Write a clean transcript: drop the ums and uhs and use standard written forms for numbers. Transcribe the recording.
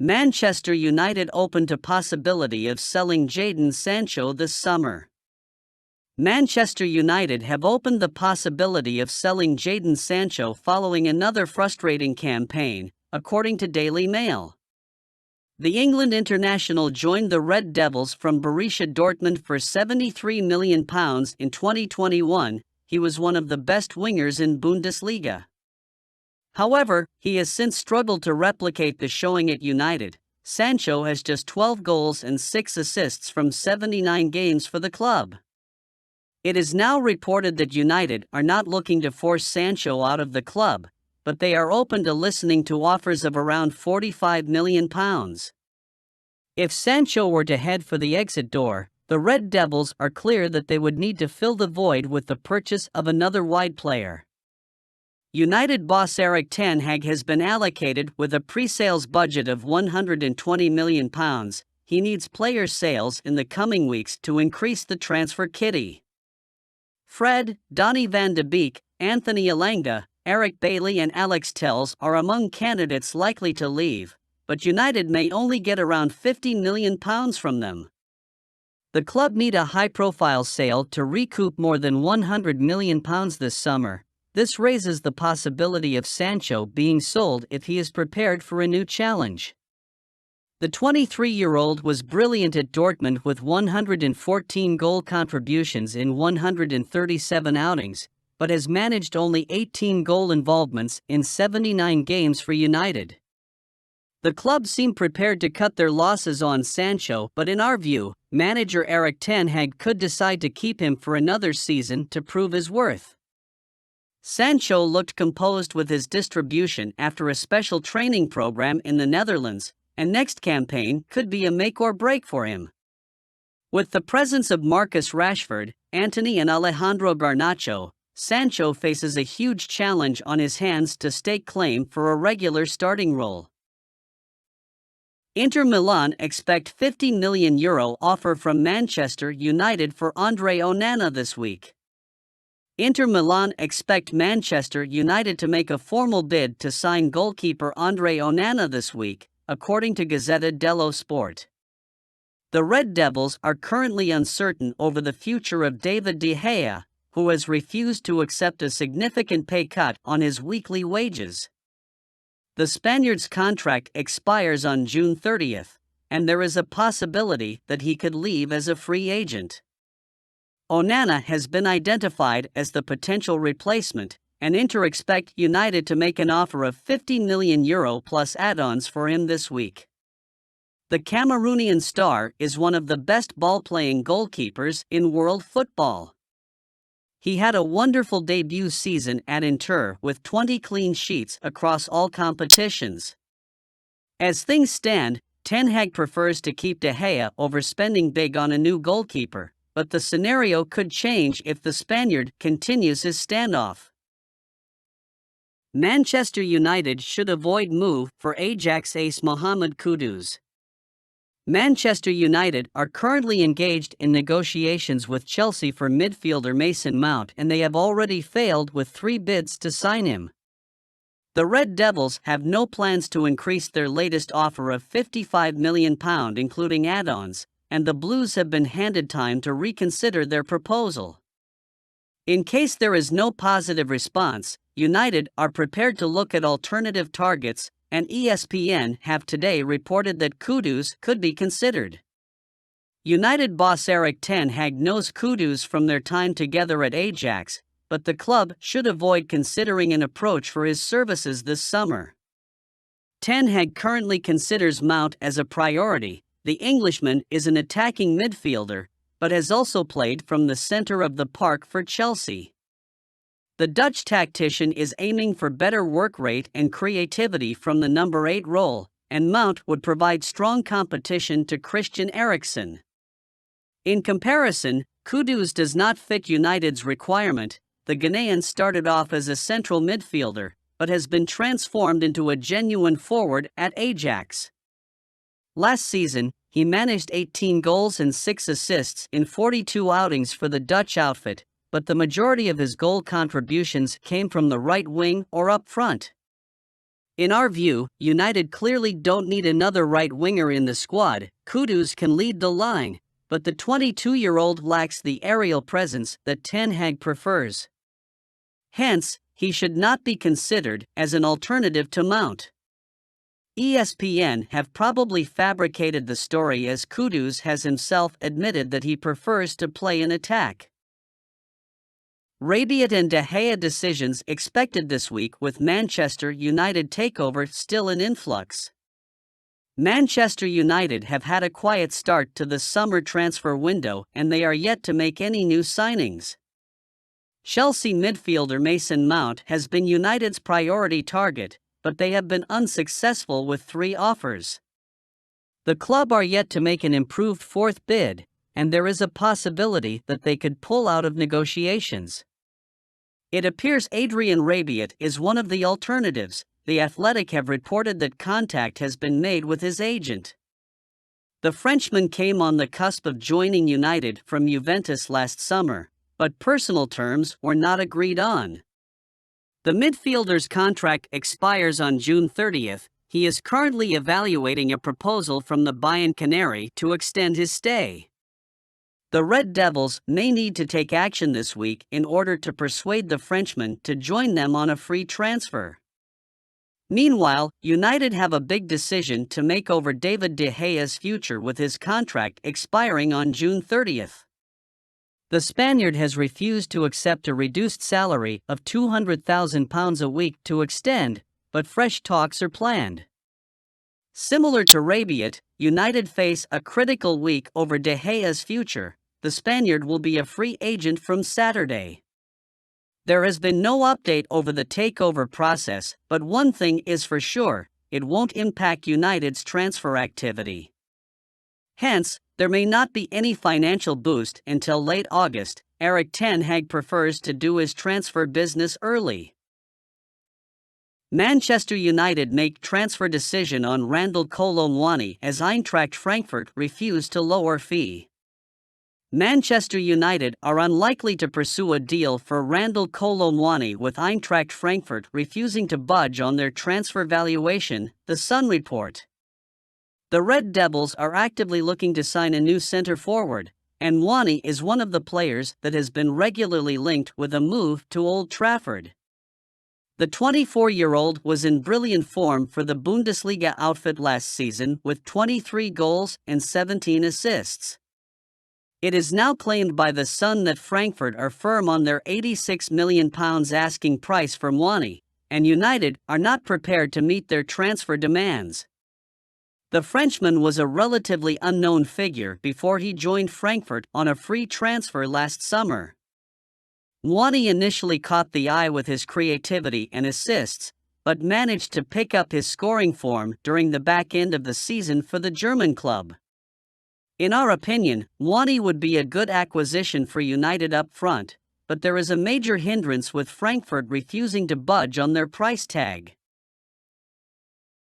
Manchester United open to possibility of selling Jadon Sancho this summer. Manchester United have opened the possibility of selling Jadon Sancho following another frustrating campaign, according to Daily Mail. The England international joined the Red Devils from Borussia Dortmund for £73 million in 2021. He was one of the best wingers in Bundesliga. However, he has since struggled to replicate the showing at United. Sancho has just 12 goals and 6 assists from 79 games for the club. It is now reported that United are not looking to force Sancho out of the club, but they are open to listening to offers of around £45 million. If Sancho were to head for the exit door, the Red Devils are clear that they would need to fill the void with the purchase of another wide player. United boss Erik ten Hag has been allocated with a pre-sales budget of £120 million. He needs player sales in the coming weeks to increase the transfer kitty. Fred, Donny van de Beek, Anthony Elanga, Eric Bailly and Alex Telles are among candidates likely to leave, but United may only get around £50 million from them. The club need a high-profile sale to recoup more than £100 million this summer. This raises the possibility of Sancho being sold if he is prepared for a new challenge. The 23-year-old was brilliant at Dortmund with 114 goal contributions in 137 outings, but has managed only 18 goal involvements in 79 games for United. The club seem prepared to cut their losses on Sancho, but in our view, manager Erik ten Hag could decide to keep him for another season to prove his worth. Sancho looked composed with his distribution after a special training program in the Netherlands, and next campaign could be a make or break for him. With the presence of Marcus Rashford, Antony and Alejandro Garnacho, Sancho faces a huge challenge on his hands to stake claim for a regular starting role. Inter Milan expect €50 million offer from Manchester United for Andre Onana this week. Inter Milan expect Manchester United to make a formal bid to sign goalkeeper Andre Onana this week, according to Gazzetta dello Sport. The Red Devils are currently uncertain over the future of David De Gea, who has refused to accept a significant pay cut on his weekly wages. The Spaniard's contract expires on June 30th, and there is a possibility that he could leave as a free agent. Onana has been identified as the potential replacement, and Inter expect United to make an offer of €50 million plus add-ons for him this week. The Cameroonian star is one of the best ball-playing goalkeepers in world football. He had a wonderful debut season at Inter with 20 clean sheets across all competitions. As things stand, ten Hag prefers to keep De Gea over spending big on a new goalkeeper, but the scenario could change if the Spaniard continues his standoff. Manchester United should avoid move for Ajax ace Mohamed Kudus. Manchester United are currently engaged in negotiations with Chelsea for midfielder Mason Mount, and they have already failed with 3 bids to sign him. The Red Devils have no plans to increase their latest offer of £55 million including add-ons, and the Blues have been handed time to reconsider their proposal. In case there is no positive response, United are prepared to look at alternative targets, and ESPN have today reported that Kudus could be considered. United boss Erik ten Hag knows Kudus from their time together at Ajax, but the club should avoid considering an approach for his services this summer. Ten Hag currently considers Mount as a priority. The Englishman is an attacking midfielder, but has also played from the center of the park for Chelsea. The Dutch tactician is aiming for better work rate and creativity from the number 8 role, and Mount would provide strong competition to Christian Eriksen. In comparison, Kudus does not fit United's requirement. The Ghanaian started off as a central midfielder, but has been transformed into a genuine forward at Ajax. Last season, he managed 18 goals and 6 assists in 42 outings for the Dutch outfit, but the majority of his goal contributions came from the right wing or up front. In our view, United clearly don't need another right winger in the squad. Kudus can lead the line, but the 22-year-old lacks the aerial presence that Ten Hag prefers. Hence, he should not be considered as an alternative to Mount. ESPN have probably fabricated the story, as Kudus has himself admitted that he prefers to play in attack. Rabiot and De Gea decisions expected this week, with Manchester United takeover still in influx. Manchester United have had a quiet start to the summer transfer window, and they are yet to make any new signings. Chelsea midfielder Mason Mount has been United's priority target, but they have been unsuccessful with 3 offers. The club are yet to make an improved 4th bid, and there is a possibility that they could pull out of negotiations. It appears Adrien Rabiot is one of the alternatives. The Athletic have reported that contact has been made with his agent. The Frenchman came on the cusp of joining United from Juventus last summer, but personal terms were not agreed on. The midfielder's contract expires on June 30th. He is currently evaluating a proposal from the Bayern Canary to extend his stay. The Red Devils may need to take action this week in order to persuade the Frenchman to join them on a free transfer. Meanwhile, United have a big decision to make over David De Gea's future, with his contract expiring on June 30th. The Spaniard has refused to accept a reduced salary of £200,000 a week to extend, but fresh talks are planned. Similar to Rabiot, United face a critical week over De Gea's future. The Spaniard will be a free agent from Saturday. There has been no update over the takeover process, but one thing is for sure: it won't impact United's transfer activity. Hence, there may not be any financial boost until late August. Erik ten Hag prefers to do his transfer business early. Manchester United make transfer decision on Randal Kolo Muani as Eintracht Frankfurt refuse to lower fee. Manchester United are unlikely to pursue a deal for Randal Kolo Muani, with Eintracht Frankfurt refusing to budge on their transfer valuation, the Sun report. The Red Devils are actively looking to sign a new centre-forward, and Muani is one of the players that has been regularly linked with a move to Old Trafford. The 24-year-old was in brilliant form for the Bundesliga outfit last season, with 23 goals and 17 assists. It is now claimed by the Sun that Frankfurt are firm on their £86 million asking price for Muani, and United are not prepared to meet their transfer demands. The Frenchman was a relatively unknown figure before he joined Frankfurt on a free transfer last summer. Muani initially caught the eye with his creativity and assists, but managed to pick up his scoring form during the back end of the season for the German club. In our opinion, Muani would be a good acquisition for United up front, but there is a major hindrance with Frankfurt refusing to budge on their price tag.